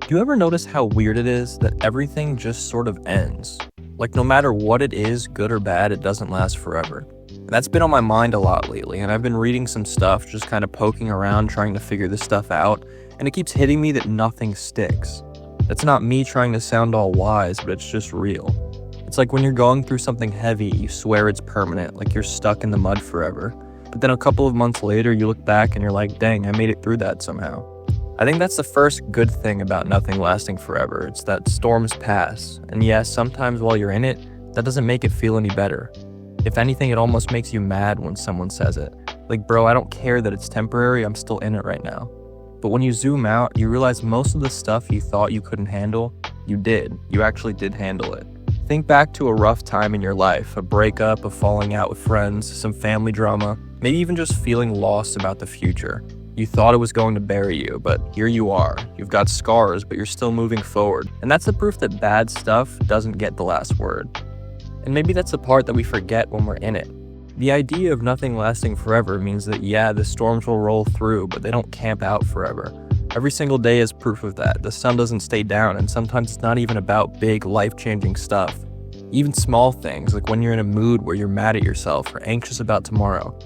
Do you ever notice how weird it is that everything just sort of ends? Like, no matter what it is, good or bad, it doesn't last forever. And that's been on my mind a lot lately, and I've been reading some stuff, just kind of poking around trying to figure this stuff out, and it keeps hitting me that nothing sticks. That's not me trying to sound all wise, but it's just real. It's like when you're going through something heavy, you swear it's permanent, like you're stuck in the mud forever. But then a couple of months later, you look back and you're like, dang, I made it through that somehow. I think that's the first good thing about nothing lasting forever. It's that storms pass. And yes, sometimes while you're in it, that doesn't make it feel any better. If anything, it almost makes you mad when someone says it. Like, bro, I don't care that it's temporary, I'm still in it right now. But when you zoom out, you realize most of the stuff you thought you couldn't handle, you did. You actually did handle it. Think back to a rough time in your life, a breakup, a falling out with friends, some family drama, maybe even just feeling lost about the future. You thought it was going to bury you, but here you are. You've got scars, but you're still moving forward. And that's the proof that bad stuff doesn't get the last word. And maybe that's the part that we forget when we're in it. The idea of nothing lasting forever means that, yeah, the storms will roll through, but they don't camp out forever. Every single day is proof of that. The sun doesn't stay down, and sometimes it's not even about big, life-changing stuff. Even small things, like when you're in a mood where you're mad at yourself or anxious about tomorrow.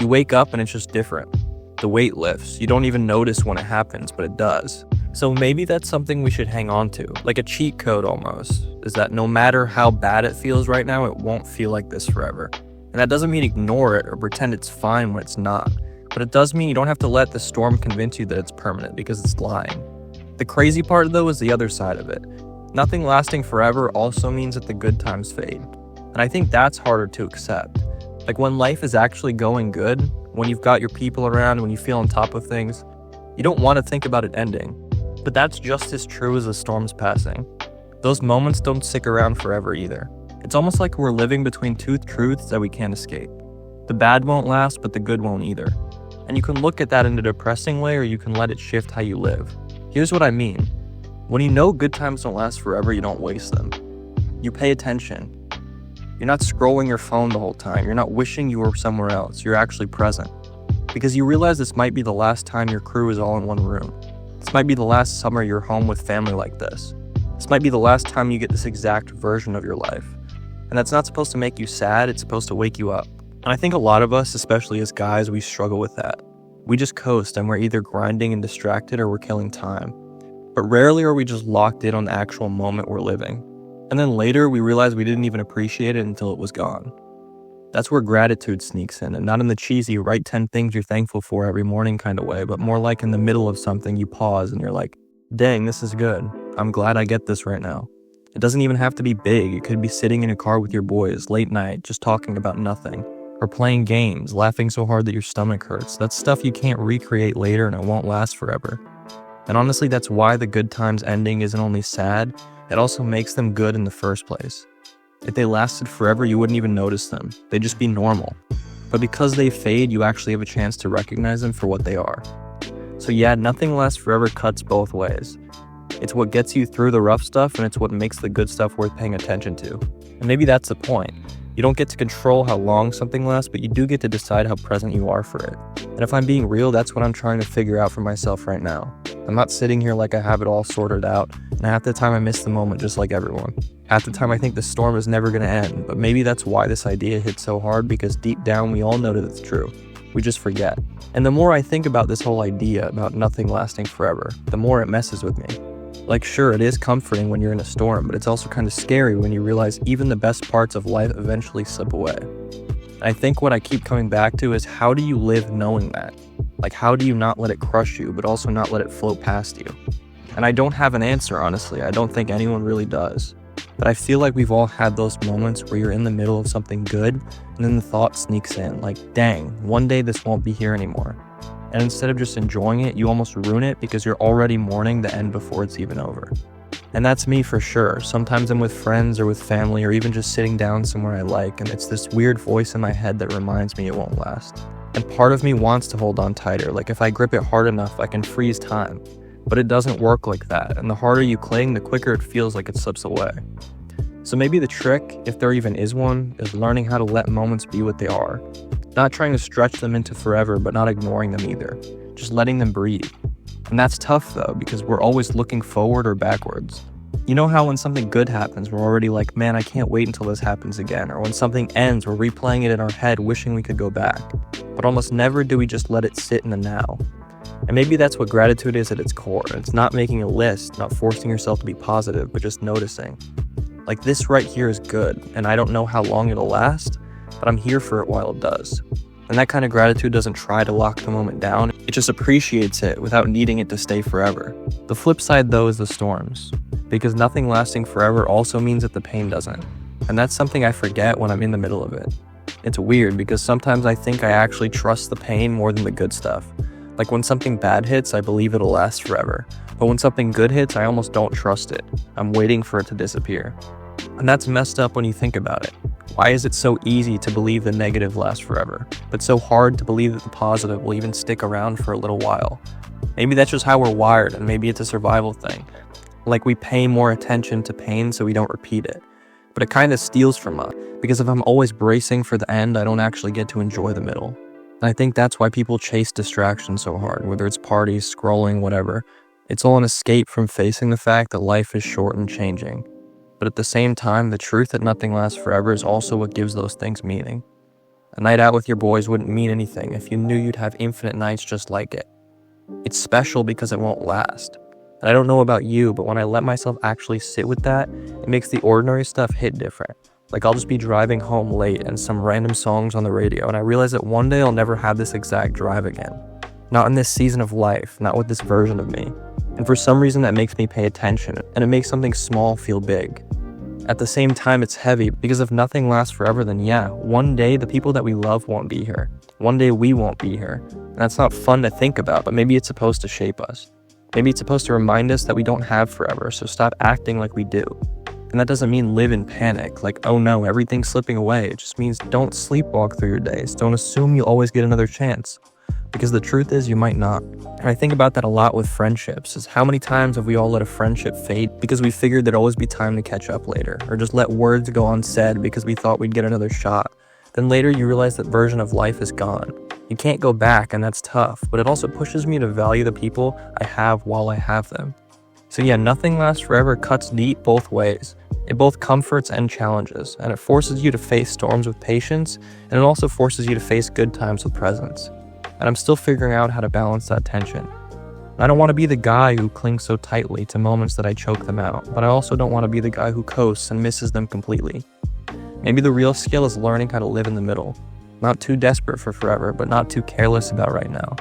You wake up and it's just different. The weight lifts. You don't even notice when it happens, but it does. So maybe that's something we should hang on to, like a cheat code almost, is that no matter how bad it feels right now, it won't feel like this forever. And that doesn't mean ignore it or pretend it's fine when it's not, but it does mean you don't have to let the storm convince you that it's permanent, because it's lying. The crazy part, though, is the other side of it. Nothing lasting forever also means that the good times fade. And I think that's harder to accept. Like when life is actually going good, when you've got your people around, when you feel on top of things, you don't want to think about it ending. But that's just as true as the storms passing. Those moments don't stick around forever either. It's almost like we're living between two truths that we can't escape. The bad won't last, but the good won't either. And you can look at that in a depressing way, or you can let it shift how you live. Here's what I mean. When you know good times don't last forever, you don't waste them. You pay attention. You're not scrolling your phone the whole time. You're not wishing you were somewhere else. You're actually present. Because you realize this might be the last time your crew is all in one room. This might be the last summer you're home with family like this. This might be the last time you get this exact version of your life. And that's not supposed to make you sad, it's supposed to wake you up. And I think a lot of us, especially as guys, we struggle with that. We just coast and we're either grinding and distracted or we're killing time. But rarely are we just locked in on the actual moment we're living. And then later, we realize we didn't even appreciate it until it was gone. That's where gratitude sneaks in, and not in the cheesy write 10 things you're thankful for every morning kind of way, but more like in the middle of something you pause and you're like, dang, this is good. I'm glad I get this right now. It doesn't even have to be big. It could be sitting in a car with your boys, late night, just talking about nothing. Or playing games, laughing so hard that your stomach hurts. That's stuff you can't recreate later and it won't last forever. And honestly, that's why the good times ending isn't only sad, it also makes them good in the first place. If they lasted forever, you wouldn't even notice them. They'd just be normal. But because they fade, you actually have a chance to recognize them for what they are. So yeah, nothing lasts forever cuts both ways. It's what gets you through the rough stuff, and it's what makes the good stuff worth paying attention to. And maybe that's the point. You don't get to control how long something lasts, but you do get to decide how present you are for it. And if I'm being real, that's what I'm trying to figure out for myself right now. I'm not sitting here like I have it all sorted out, and half the time I miss the moment just like everyone. Half the time I think the storm is never going to end, but maybe that's why this idea hits so hard, because deep down we all know that it's true. We just forget. And the more I think about this whole idea about nothing lasting forever, the more it messes with me. Like, sure, it is comforting when you're in a storm, but it's also kind of scary when you realize even the best parts of life eventually slip away. And I think what I keep coming back to is, how do you live knowing that? Like, how do you not let it crush you, but also not let it float past you? And I don't have an answer, honestly. I don't think anyone really does. But I feel like we've all had those moments where you're in the middle of something good, and then the thought sneaks in, like, dang, one day this won't be here anymore. And instead of just enjoying it, you almost ruin it because you're already mourning the end before it's even over. And that's me for sure. Sometimes I'm with friends or with family, or even just sitting down somewhere I like, and it's this weird voice in my head that reminds me it won't last. And part of me wants to hold on tighter, like if I grip it hard enough, I can freeze time. But it doesn't work like that, and the harder you cling, the quicker it feels like it slips away. So maybe the trick, if there even is one, is learning how to let moments be what they are. Not trying to stretch them into forever, but not ignoring them either. Just letting them breathe. And that's tough though, because we're always looking forward or backwards. You know how when something good happens, we're already like, man, I can't wait until this happens again. Or when something ends, we're replaying it in our head, wishing we could go back. But almost never do we just let it sit in the now. And maybe that's what gratitude is at its core. It's not making a list, not forcing yourself to be positive, but just noticing. Like, this right here is good, and I don't know how long it'll last, but I'm here for it while it does. And that kind of gratitude doesn't try to lock the moment down, it just appreciates it without needing it to stay forever. The flip side though is the storms, because nothing lasting forever also means that the pain doesn't. And that's something I forget when I'm in the middle of it. It's weird because sometimes I think I actually trust the pain more than the good stuff. Like when something bad hits, I believe it'll last forever. But when something good hits, I almost don't trust it. I'm waiting for it to disappear. And that's messed up when you think about it. Why is it so easy to believe the negative lasts forever, but so hard to believe that the positive will even stick around for a little while? Maybe that's just how we're wired, and maybe it's a survival thing. Like we pay more attention to pain so we don't repeat it. But it kind of steals from us, because if I'm always bracing for the end, I don't actually get to enjoy the middle. And I think that's why people chase distraction so hard, whether it's parties, scrolling, whatever. It's all an escape from facing the fact that life is short and changing. But at the same time, the truth that nothing lasts forever is also what gives those things meaning. A night out with your boys wouldn't mean anything if you knew you'd have infinite nights just like it. It's special because it won't last. And I don't know about you, but when I let myself actually sit with that, it makes the ordinary stuff hit different. Like I'll just be driving home late and some random songs on the radio, and I realize that one day I'll never have this exact drive again. Not in this season of life, not with this version of me. And for some reason that makes me pay attention, and it makes something small feel big. At the same time, it's heavy, because if nothing lasts forever, then yeah, one day the people that we love won't be here. One day we won't be here. And that's not fun to think about, but maybe it's supposed to shape us. Maybe it's supposed to remind us that we don't have forever, so stop acting like we do. And that doesn't mean live in panic, like, oh no, everything's slipping away. It just means don't sleepwalk through your days. Don't assume you'll always get another chance. Because the truth is, you might not. And I think about that a lot with friendships, is how many times have we all let a friendship fade because we figured there'd always be time to catch up later, or just let words go unsaid because we thought we'd get another shot. Then later you realize that version of life is gone. You can't go back, and that's tough, but it also pushes me to value the people I have while I have them. So yeah, nothing lasts forever cuts deep both ways. It both comforts and challenges, and it forces you to face storms with patience, and it also forces you to face good times with presence. And I'm still figuring out how to balance that tension. I don't want to be the guy who clings so tightly to moments that I choke them out, but I also don't want to be the guy who coasts and misses them completely. Maybe the real skill is learning how to live in the middle. Not too desperate for forever, but not too careless about right now.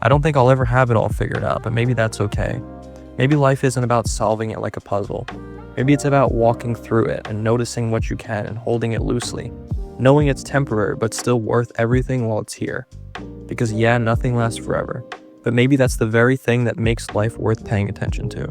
I don't think I'll ever have it all figured out, but maybe that's okay. Maybe life isn't about solving it like a puzzle. Maybe it's about walking through it and noticing what you can and holding it loosely. Knowing it's temporary, but still worth everything while it's here. Because yeah, nothing lasts forever. But maybe that's the very thing that makes life worth paying attention to.